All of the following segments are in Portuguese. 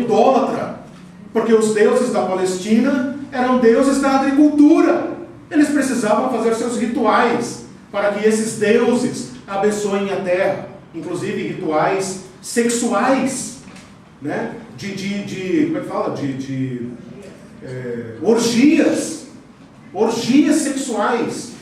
idólatra, porque os deuses da Palestina eram deuses da agricultura. Eles precisavam fazer seus rituais para que esses deuses abençoem a terra, inclusive rituais sexuais, né? Como é que fala? Orgias sexuais,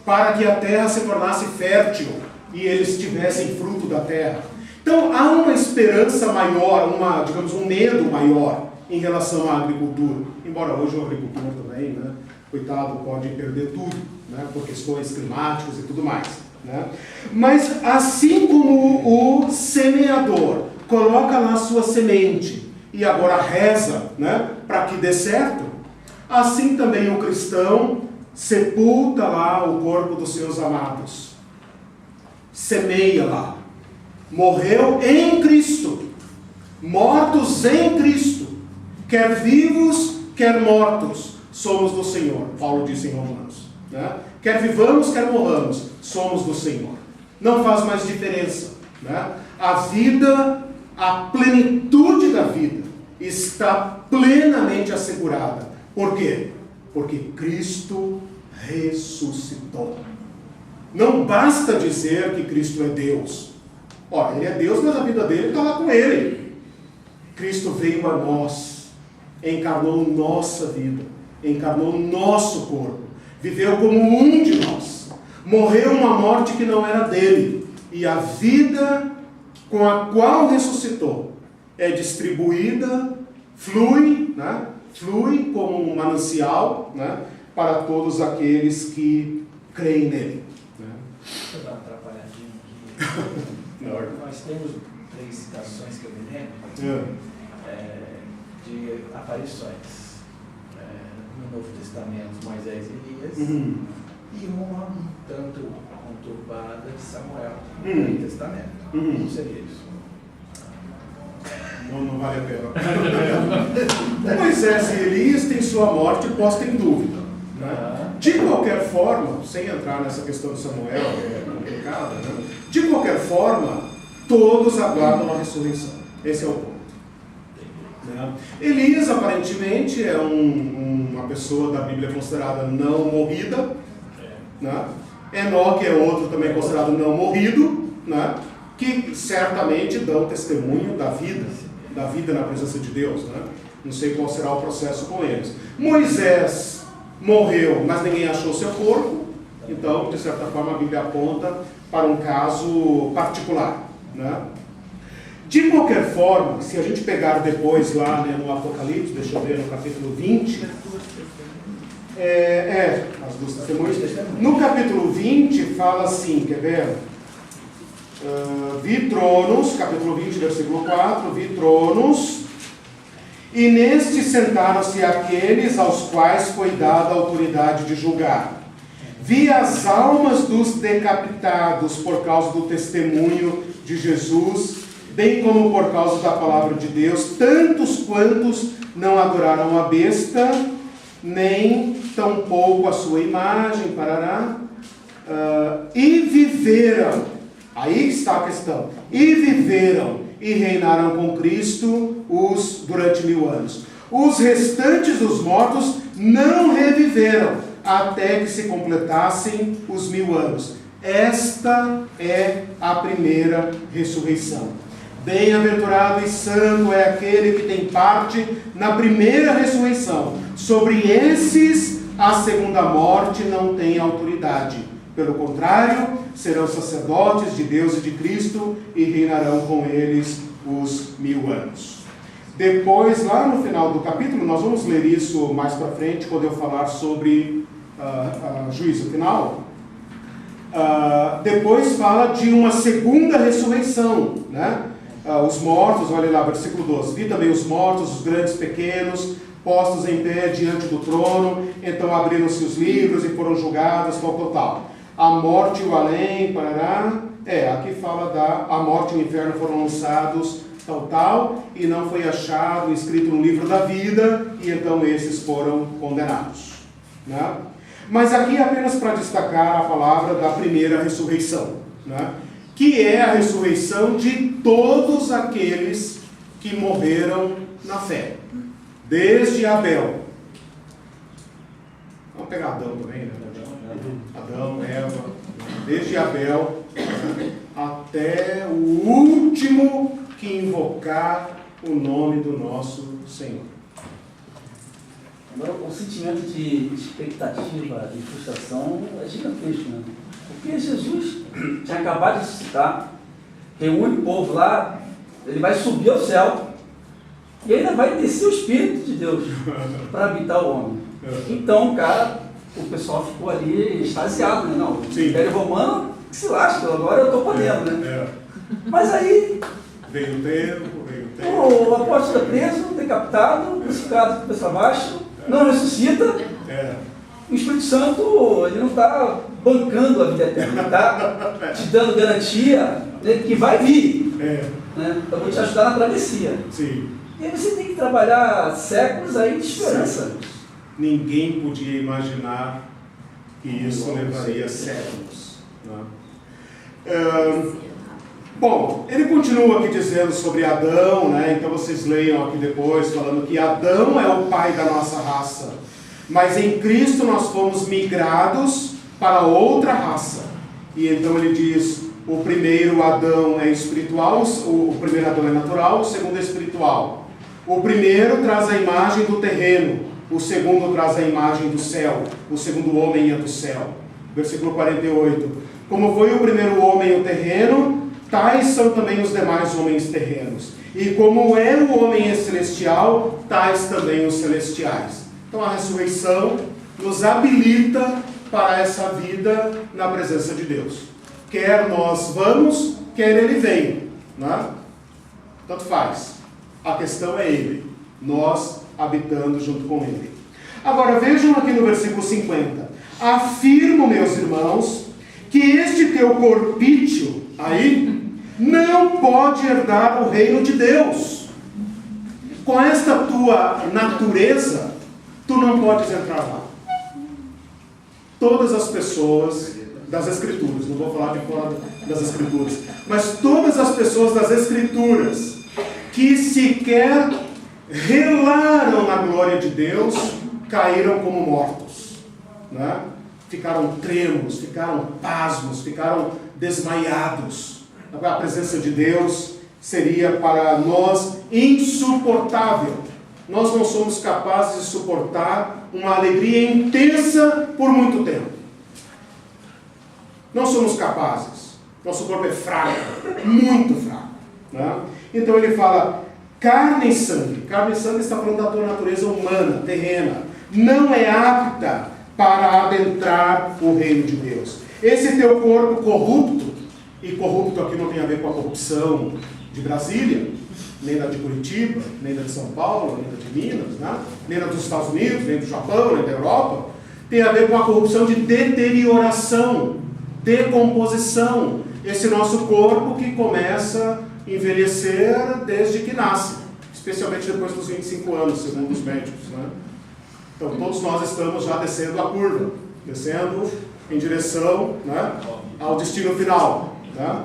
para que a terra se tornasse fértil e eles tivessem fruto da terra. Então há uma esperança maior, digamos, um medo maior em relação à agricultura. Embora hoje o agricultor também, né, coitado, pode perder tudo, né, por questões climáticas e tudo mais, né? Mas assim como o semeador coloca lá sua semente e agora reza, né, para que dê certo, assim também o cristão sepulta lá o corpo dos seus amados, semeia lá, morreu em Cristo, mortos em Cristo, quer vivos, quer mortos, somos do Senhor, Paulo disse em Romanos, né? Quer vivamos, quer morramos, somos do Senhor, não faz mais diferença, né? A vida, a plenitude da vida está plenamente assegurada. Por quê? Porque Cristo ressuscitou. Não basta dizer que Cristo é Deus. Ora, Ele é Deus, mas a vida dele está lá com Ele. Cristo veio a nós, encarnou nossa vida, encarnou nosso corpo, viveu como um de nós, morreu uma morte que não era dele, e a vida com a qual ressuscitou é distribuída, flui, né? Flui como um manancial, né, para todos aqueles que creem nele. Deixa eu dar uma atrapalhadinha aqui. Nós temos 3 citações que eu me lembro de aparições no Novo Testamento, Moisés e Elias, e uma um tanto conturbada de Samuel no Velho Testamento. Como seria isso? Não vale a pena. Moisés e Elias têm sua morte posta em dúvida, né? De qualquer forma, sem entrar nessa questão de Samuel, que é complicada, né? De qualquer forma, todos aguardam a ressurreição. Esse é o ponto, né? Elias, aparentemente, é uma pessoa da Bíblia considerada não morrida, né? Enoque é outro também considerado não morrido, né? Que certamente dão testemunho da vida na presença de Deus, né? Não sei qual será o processo com eles. Moisés morreu, mas ninguém achou seu corpo, então, de certa forma, a Bíblia aponta para um caso particular, né? De qualquer forma, se a gente pegar depois lá, né, no Apocalipse, deixa eu ver, no capítulo 20, as 2 testemunhas, no capítulo 20 fala assim, quer ver? Vi tronos, capítulo 20, versículo 4, vi tronos, e neste sentaram-se aqueles aos quais foi dada a autoridade de julgar. Vi as almas dos decapitados por causa do testemunho de Jesus, bem como por causa da palavra de Deus, tantos quantos não adoraram a besta, nem tampouco a sua imagem, e viveram. Aí está a questão. E viveram e reinaram com Cristo durante 1000 anos. Os restantes dos mortos não reviveram até que se completassem os 1000 anos. Esta é a primeira ressurreição. Bem-aventurado e santo é aquele que tem parte na primeira ressurreição. Sobre esses, a segunda morte não tem autoridade. Pelo contrário, serão sacerdotes de Deus e de Cristo e reinarão com eles os 1000 anos. Depois, lá no final do capítulo, nós vamos ler isso mais para frente, quando eu falar sobre juízo final. Depois fala de uma segunda ressurreição, né? Os mortos, olha lá, versículo 12. Vi também os mortos, os grandes e pequenos, postos em pé diante do trono. Então abriram-se os livros e foram julgados, tal. A morte e o além, aqui fala a morte e o inferno foram lançados, tal, e não foi achado escrito no livro da vida, e então esses foram condenados, né? Mas aqui apenas para destacar a palavra da primeira ressurreição, né? Que é a ressurreição de todos aqueles que morreram na fé. Desde Abel. Vamos pegar Adão também, né? Adão, Eva. Desde Abel até o último que invocar o nome do nosso Senhor. Agora, o sentimento de expectativa e frustração é gigantesco, né? Porque Jesus tinha acabado de ressuscitar, reúne o povo lá, ele vai subir ao céu e ainda vai descer o Espírito de Deus para habitar o homem. Então, cara, o pessoal ficou ali extasiado, né? Não, o Império Romano se lasca, agora eu estou podendo, né? Mas aí veio o tempo. O apóstolo é preso, decapitado, crucificado com cabeça abaixo, não ressuscita. O Espírito Santo, ele não está bancando a vida eterna, ele está te dando garantia, né, que vai vir. Né? Eu vou te ajudar na travessia. Sim. E aí você tem que trabalhar séculos aí de esperança. Ninguém podia imaginar que isso levaria séculos. Né? Bom, ele continua aqui dizendo sobre Adão, né? Então vocês leiam aqui depois, falando que Adão é o pai da nossa raça, mas em Cristo nós fomos migrados para outra raça. E então ele diz, o primeiro Adão é espiritual, o primeiro Adão é natural, o segundo é espiritual. O primeiro traz a imagem do terreno, o segundo traz a imagem do céu, o segundo homem é do céu. Versículo 48. Como foi o primeiro homem o terreno, tais são também os demais homens terrenos. E como é o homem celestial, tais também os celestiais. Então a ressurreição nos habilita para essa vida na presença de Deus. Quer nós vamos, quer Ele venha. Né? Tanto faz. A questão é Ele. Nós habitando junto com Ele. Agora vejam aqui no versículo 50. Afirmo, meus irmãos, que este teu corpício aí não pode herdar o reino de Deus. Com esta tua natureza, tu não podes entrar lá. Todas as pessoas das Escrituras, não vou falar de fora das Escrituras, mas todas as pessoas das Escrituras que sequer relaram na glória de Deus, caíram como mortos. Né? Ficaram trêmulos, ficaram pasmos, ficaram desmaiados. A presença de Deus seria para nós insuportável. Nós não somos capazes de suportar uma alegria intensa por muito tempo. Não somos capazes. Nosso corpo é fraco, muito fraco. Né? Então ele fala, carne e sangue. Carne e sangue está falando da tua natureza humana, terrena. Não é apta para adentrar o reino de Deus. Esse teu corpo corrupto, e corrupto aqui não tem a ver com a corrupção de Brasília, nem da de Curitiba, nem da de São Paulo, nem da de Minas, né? Nem da dos Estados Unidos, nem do Japão, nem da Europa, tem a ver com a corrupção de deterioração, decomposição. Esse nosso corpo que começa a envelhecer desde que nasce, especialmente depois dos 25 anos, segundo os médicos, né? Então todos nós estamos já descendo a curva, descendo em direção, né, ao destino final. Né?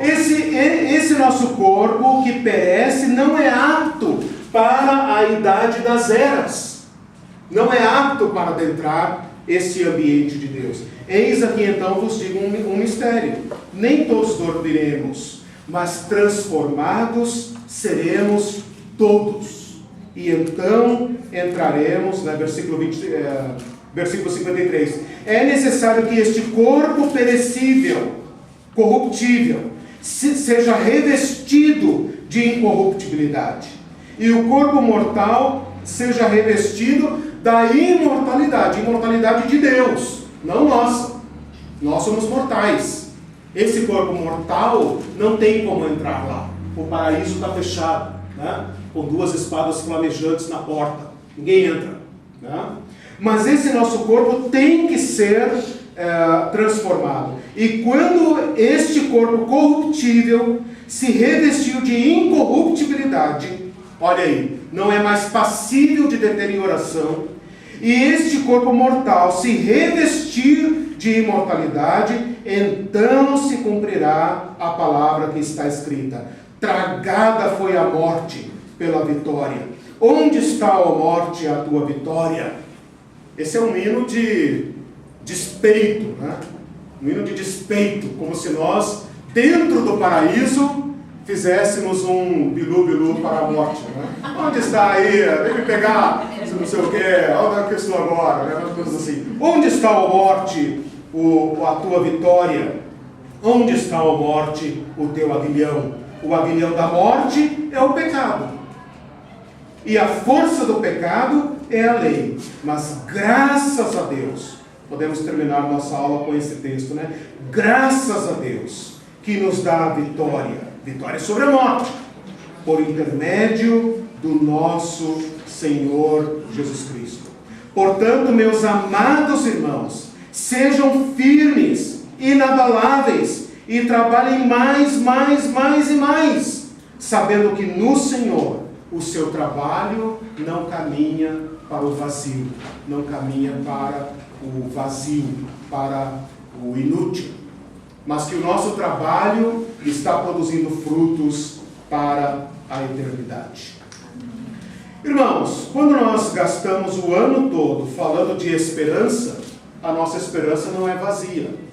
Esse nosso corpo que perece não é apto para a idade das eras, não é apto para adentrar esse ambiente de Deus. Eis aqui então vos digo um mistério: nem todos dormiremos, mas transformados seremos todos. E então entraremos, né, versículo 53. É necessário que este corpo perecível, corruptível, seja revestido de incorruptibilidade. E o corpo mortal seja revestido da imortalidade. Imortalidade de Deus, não nossa. Nós somos mortais. Esse corpo mortal não tem como entrar lá. O paraíso está fechado, né? Com duas espadas flamejantes na porta. Ninguém entra. Né? Mas esse nosso corpo tem que ser transformado. E quando este corpo corruptível se revestiu de incorruptibilidade, olha aí, não é mais passível de deterioração, e este corpo mortal se revestir de imortalidade, então se cumprirá a palavra que está escrita: Tragada foi a morte pela vitória. Onde está, ó morte, a tua vitória? Esse é um hino de despeito, né? Um hino de despeito, como se nós, dentro do paraíso, fizéssemos um bilu-bilu para a morte, né? Onde está aí? Vem me pegar, não sei o quê, onde é que eu estou agora? Né? Coisas assim. Onde está, ó morte, a tua vitória? Onde está, ó morte, o teu aguilhão? O aguilhão da morte é o pecado. E a força do pecado é a lei. Mas graças a Deus, podemos terminar nossa aula com esse texto, né? Graças a Deus, que nos dá a vitória. Vitória sobre a morte. Por intermédio do nosso Senhor Jesus Cristo. Portanto, meus amados irmãos, sejam firmes, inabaláveis, e trabalhem mais, sabendo que no Senhor o seu trabalho não caminha para o vazio, não caminha para o vazio, para o inútil, mas que o nosso trabalho está produzindo frutos para a eternidade. Irmãos, quando nós gastamos o ano todo falando de esperança, a nossa esperança não é vazia.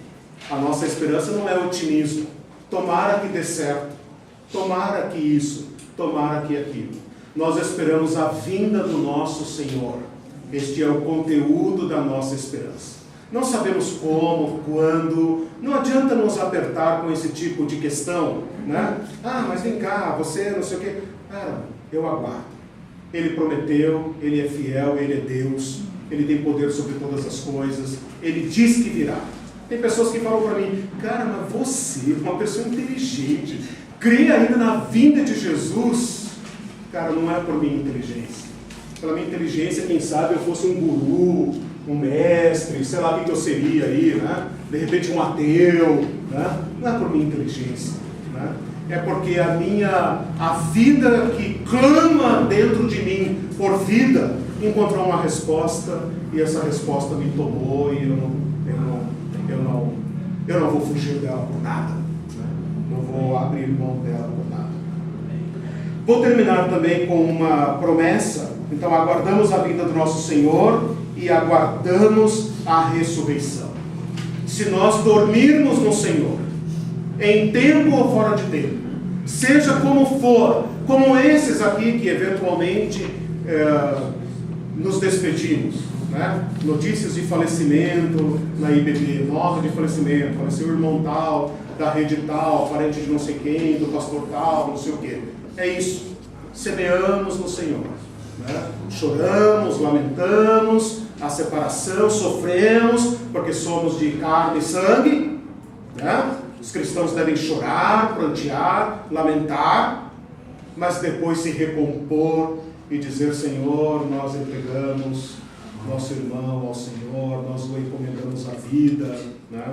A nossa esperança não é otimismo. Tomara que dê certo. Tomara que isso. Tomara que aquilo. Nós esperamos a vinda do nosso Senhor. Este é o conteúdo da nossa esperança. Não sabemos como, quando. Não adianta nos apertar com esse tipo de questão, né? Ah, mas vem cá, você não sei o quê. Cara, eu aguardo. Ele prometeu, Ele é fiel, Ele é Deus. Ele tem poder sobre todas as coisas. Ele diz que virá. Tem pessoas que falam para mim, cara, mas você, uma pessoa inteligente, crê ainda na vinda de Jesus? Cara, não é por minha inteligência. Pela minha inteligência, quem sabe eu fosse um guru, um mestre, sei lá o que eu seria aí, né? De repente um ateu, né? Não é por minha inteligência, né? É porque a vida que clama dentro de mim por vida, encontrou uma resposta, e essa resposta me tomou, e eu não vou fugir dela por nada, né? Não vou abrir mão dela por nada. Vou terminar também com uma promessa. Então aguardamos a vinda do nosso Senhor e aguardamos a ressurreição. Se nós dormirmos no Senhor, em tempo ou fora de tempo, seja como for, como esses aqui que eventualmente nos despedimos, né? Notícias de falecimento na IBB, nota de falecimento, faleceu o irmão tal, da rede tal, parente de não sei quem, do pastor tal, não sei o quê. É isso. Semeamos no Senhor, né? Choramos, lamentamos a separação, sofremos, porque somos de carne e sangue, né? Os cristãos devem chorar, prantear, lamentar, mas depois se recompor e dizer: Senhor, nós entregamos nosso irmão ao Senhor, nós o encomendamos a vida, né?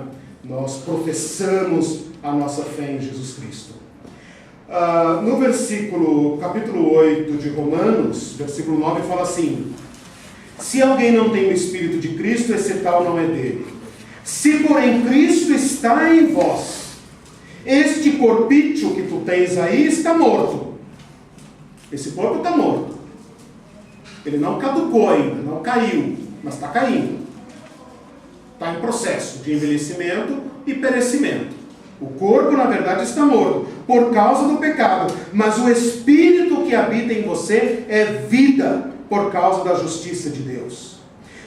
Nós professamos a nossa fé em Jesus Cristo. No capítulo 8 de Romanos, versículo 9, fala assim: se alguém não tem o Espírito de Cristo, esse tal não é dele. Se porém Cristo está em vós, este corpício que tu tens aí está morto. Esse corpo está morto. Ele não caducou ainda, não caiu, mas está caindo. Está em processo de envelhecimento e perecimento. O corpo, na verdade, está morto por causa do pecado, mas o Espírito que habita em você é vida por causa da justiça de Deus.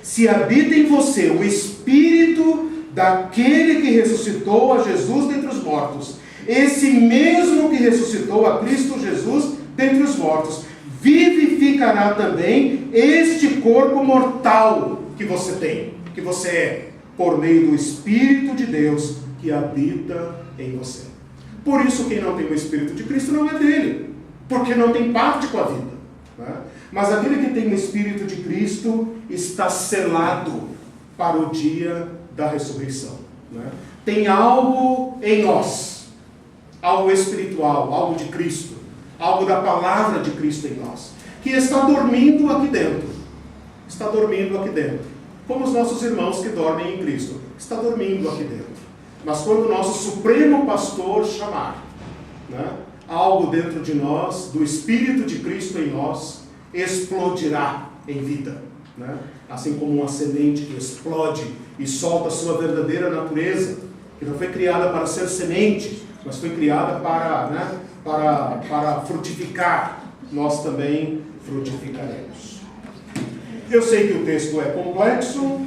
Se habita em você o Espírito daquele que ressuscitou a Jesus dentre os mortos, esse mesmo que ressuscitou a Cristo Jesus dentre os mortos, vivificará também este corpo mortal que você tem, que você é, por meio do Espírito de Deus que habita em você. Por isso, quem não tem o Espírito de Cristo não é dele, porque não tem parte com a vida, né? Mas aquele que tem o Espírito de Cristo está selado para o dia da ressurreição, né? Tem algo em nós, algo espiritual, algo de Cristo, algo da palavra de Cristo em nós, que está dormindo aqui dentro. Está dormindo aqui dentro. Como os nossos irmãos que dormem em Cristo. Está dormindo aqui dentro. Mas quando o nosso Supremo Pastor chamar, né, algo dentro de nós, do Espírito de Cristo em nós, explodirá em vida, né? Assim como uma semente que explode e solta a sua verdadeira natureza, que não foi criada para ser semente, mas foi criada para frutificar. Nós também frutificaremos. Eu sei que o texto é complexo,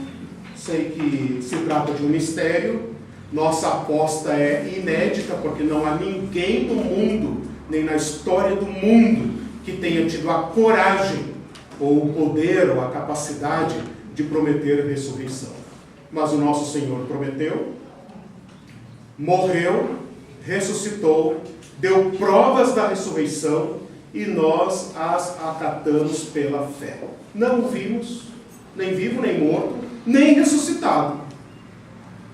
sei que se trata de um mistério. Nossa aposta é inédita, porque não há ninguém no mundo, nem na história do mundo, que tenha tido a coragem, ou o poder, ou a capacidade de prometer a ressurreição. Mas o nosso Senhor prometeu, morreu, ressuscitou, deu provas da ressurreição, e nós as acatamos pela fé. Não o vimos, nem vivo, nem morto, nem ressuscitado.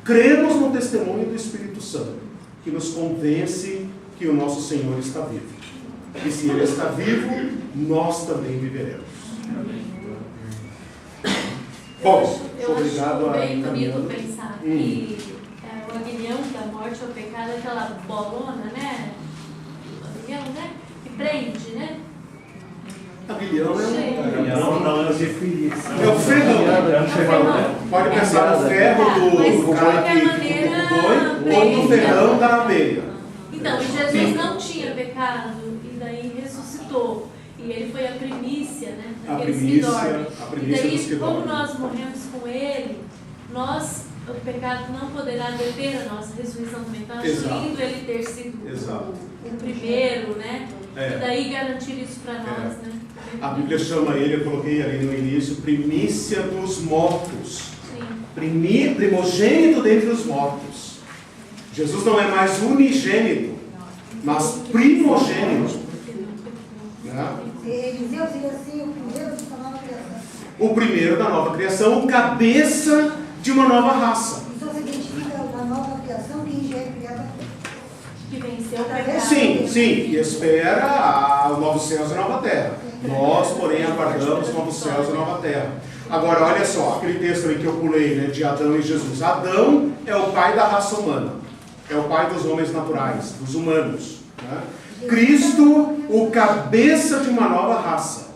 Cremos no testemunho do Espírito Santo, que nos convence que o nosso Senhor está vivo. E se Ele está vivo, nós também viveremos. Bom, obrigado a... Eu acho bem bonito pensar que o aguilhão da morte ou pecado é aquela bolona, né? O aguilhão, né? Que prende, né? Aguilhão é Não, é de feliz. É o ferrão. Pode pensar no ferro do cara que ou no ferrão da abelha. Então, Jesus não tinha pecado e daí ressuscitou. E ele foi a primícia, né? Daqueles que dormem. E daí, como nós morremos com ele, o pecado não poderá deter a nossa ressurreição também. Então, acho lindo ele ter sido o primeiro, né? E daí garantir isso para nós, né? A Bíblia chama ele, eu coloquei ali no início, primícia dos mortos. Primogênito dentre os mortos. Jesus não é mais unigênito, mas primogênito. Né? Eliseu seria assim o primeiro da nova criação. O primeiro da nova criação, o cabeça de uma nova raça. Então se identifica na nova criação quem já é criada. Que venceu o pecado. Sim, que espera o novo céus e a nova terra. Nós, porém, aguardamos novos céus e nova terra. Agora, olha só, aquele texto aí que eu pulei, né, de Adão e Jesus. Adão é o pai da raça humana. É o pai dos homens naturais, dos humanos. Né? Cristo, o cabeça de uma nova raça.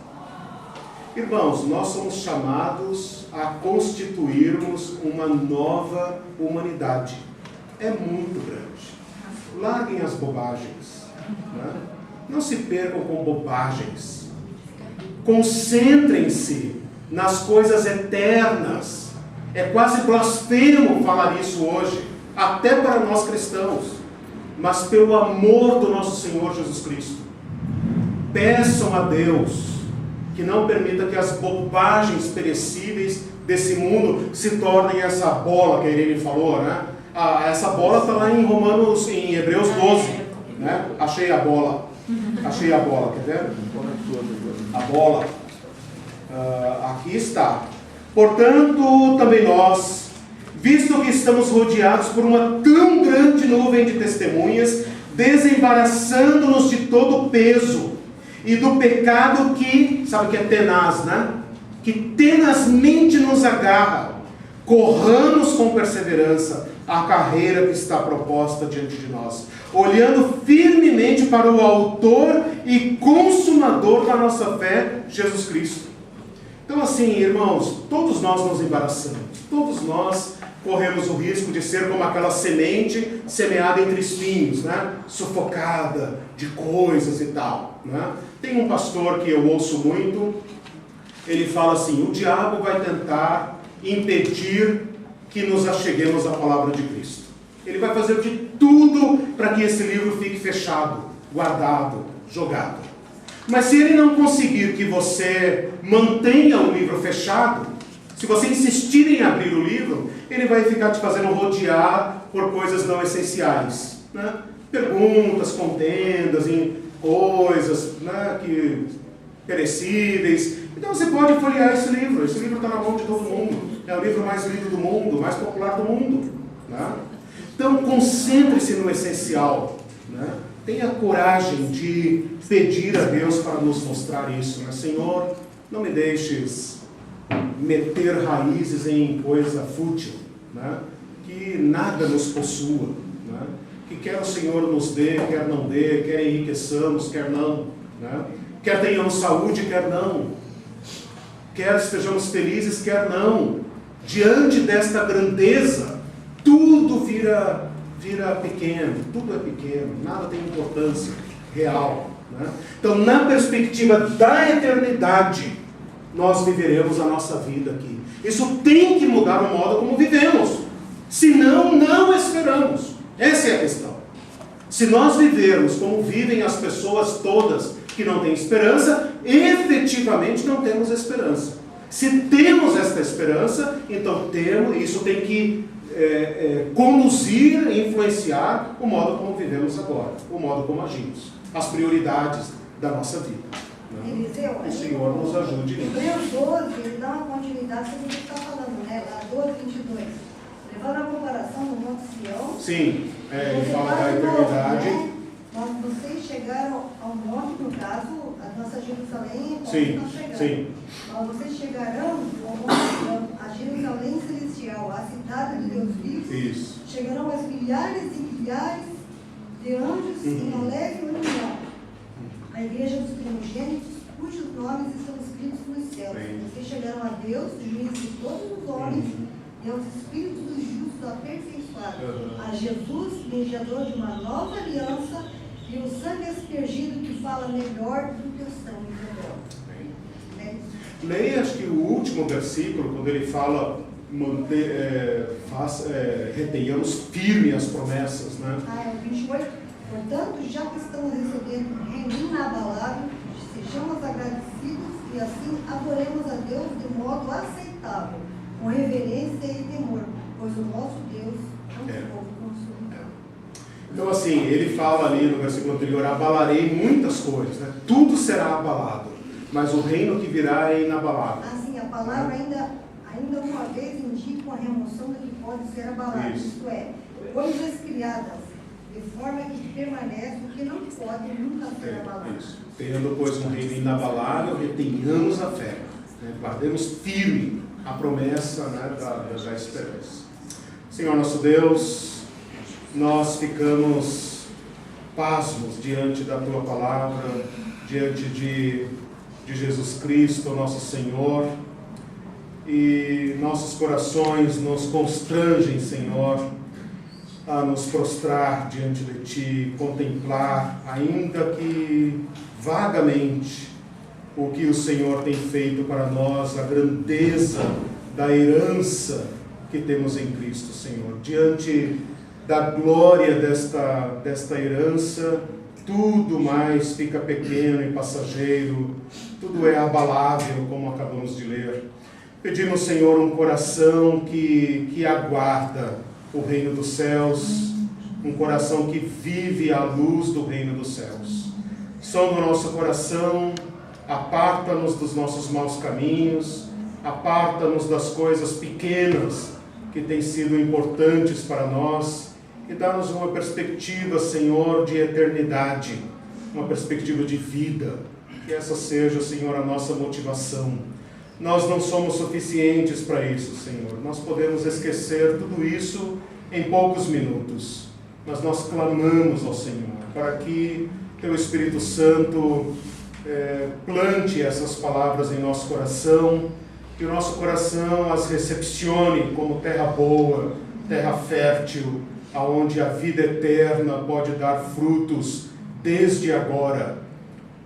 Irmãos, nós somos chamados a constituirmos uma nova humanidade. É muito grande. Larguem as bobagens. Né? Não se percam com bobagens. Concentrem-se nas coisas eternas. É quase blasfemo falar isso hoje, até para nós cristãos. Mas pelo amor do nosso Senhor Jesus Cristo, peçam a Deus que não permita que as bobagens perecíveis desse mundo se tornem essa bola que a Irene falou, né? Essa bola está lá em Hebreus 12, né? Achei a bola, quer ver? A bola, aqui está. Portanto, também nós, visto que estamos rodeados por uma tão grande nuvem de testemunhas, desembaraçando-nos de todo o peso e do pecado que, sabe que é tenaz, né? Que tenazmente nos agarra, corramos com perseverança a carreira que está proposta diante de nós, olhando firmemente para o autor e consumador da nossa fé, Jesus Cristo. Então assim, irmãos, todos nós nos embaraçamos, todos nós corremos o risco de ser como aquela semente semeada entre espinhos, né? Sufocada de coisas e tal, né? Tem um pastor que eu ouço muito, ele fala assim: o diabo vai tentar impedir que nos acheguemos à palavra de Cristo. Ele vai fazer de tudo para que esse livro fique fechado, guardado, jogado. Mas se ele não conseguir que você mantenha o livro fechado, se você insistir em abrir o livro, ele vai ficar te fazendo rodear por coisas não essenciais, né? Perguntas, contendas em coisas, né, que perecíveis. Então você pode folhear esse livro está na mão de todo mundo, é o livro mais lido do mundo, mais popular do mundo, né? Então concentre-se no essencial, né? Tenha coragem de pedir a Deus para nos mostrar isso, né? Senhor, não me deixes meter raízes em coisa fútil, né? Que nada nos possua, né? que quer o Senhor nos dê, quer não dê, quer enriqueçamos, quer não, né? Quer tenhamos saúde, quer não, quer estejamos felizes, quer não. Diante desta grandeza, tudo vira pequeno, tudo é pequeno, nada tem importância real, né? Então, na perspectiva da eternidade, nós viveremos a nossa vida aqui. Isso tem que mudar o modo como vivemos, senão não esperamos. Essa é a questão. Se nós vivermos como vivem as pessoas todas que não têm esperança, efetivamente não temos esperança. Se temos esta esperança, então isso tem que conduzir, influenciar o modo como vivemos agora, o modo como agimos, as prioridades da nossa vida. Eliseu, o Senhor nos ajude nisso. Hebreus 12, ele dá uma continuidade sobre o que está falando, né? Lá 12, 22. Levando a comparação do Monte Sião. Sim, ele fala da eternidade. Né? Vocês chegaram ao monte, no caso, a nossa Jerusalém, sim, nós chegamos. Sim. Mas vocês chegarão ao monte, a Jerusalém celestial, a cidade de Deus vivo. Isso. Chegarão aos milhares e milhares de anjos em alegre união. A igreja dos primogênitos, cujos nomes estão escritos nos céus. Vocês chegaram a Deus, juiz de todos os homens, e aos espíritos dos justos aperfeiçoados. A Jesus, mediador de uma nova aliança, e o sangue aspergido que fala melhor do que o sangue de Abel. Leia, acho que o último versículo, quando ele fala, retenhamos firme as promessas, né? É o 28. Portanto, já que estamos recebendo um reino inabalável, sejamos agradecidos e assim adoremos a Deus de modo aceitável, com reverência e temor, pois o nosso Deus é um fogo consumidor. Então, assim, ele fala ali no versículo anterior: abalarei muitas coisas, né? Tudo será abalado, mas o reino que virá é inabalável. Assim, a palavra ainda uma vez indica a remoção do que pode ser abalado, isto é, coisas criadas de forma que permanece o que não pode nunca ser abalado. Isso. Tendo, pois, um reino inabalável, retenhamos a fé, né? Guardemos firme a promessa, né, da esperança. Senhor nosso Deus, nós ficamos pasmos diante da Tua palavra, diante de Jesus Cristo, nosso Senhor, e nossos corações nos constrangem, Senhor, a nos prostrar diante de Ti, contemplar, ainda que vagamente, o que o Senhor tem feito para nós, a grandeza da herança que temos em Cristo, Senhor. Diante da glória desta herança, tudo mais fica pequeno e passageiro, tudo é abalável, como acabamos de ler. Pedimos, Senhor, um coração que aguarda o reino dos céus, um coração que vive à luz do reino dos céus. Sonda o nosso coração, aparta-nos dos nossos maus caminhos, aparta-nos das coisas pequenas que têm sido importantes para nós e dá-nos uma perspectiva, Senhor, de eternidade, uma perspectiva de vida. Que essa seja, Senhor, a nossa motivação. Nós não somos suficientes para isso, Senhor. Nós podemos esquecer tudo isso em poucos minutos, mas nós clamamos ao Senhor para que Teu Espírito Santo plante essas palavras em nosso coração, que o nosso coração as recepcione como terra boa, terra fértil, aonde a vida eterna pode dar frutos desde agora,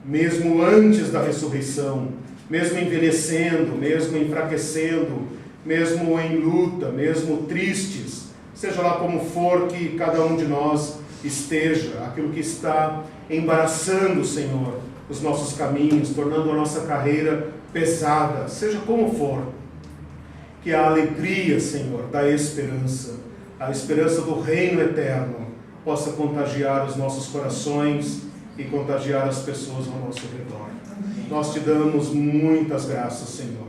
mesmo antes da ressurreição, mesmo envelhecendo, mesmo enfraquecendo, mesmo em luta, mesmo tristes, seja lá como for que cada um de nós esteja, aquilo que está embaraçando, Senhor, os nossos caminhos, tornando a nossa carreira pesada, seja como for, que a alegria, Senhor, da esperança, a esperança do reino eterno, possa contagiar os nossos corações e contagiar as pessoas ao nosso redor. Nós Te damos muitas graças, Senhor.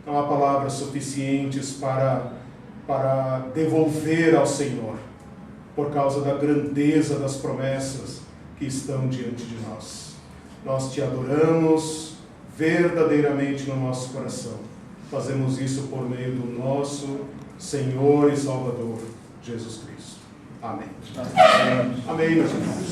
Não há palavras suficientes para devolver ao Senhor, por causa da grandeza das promessas que estão diante de nós. Nós Te adoramos verdadeiramente no nosso coração. Fazemos isso por meio do nosso Senhor e Salvador, Jesus Cristo. Amém. Amém, meus irmãos.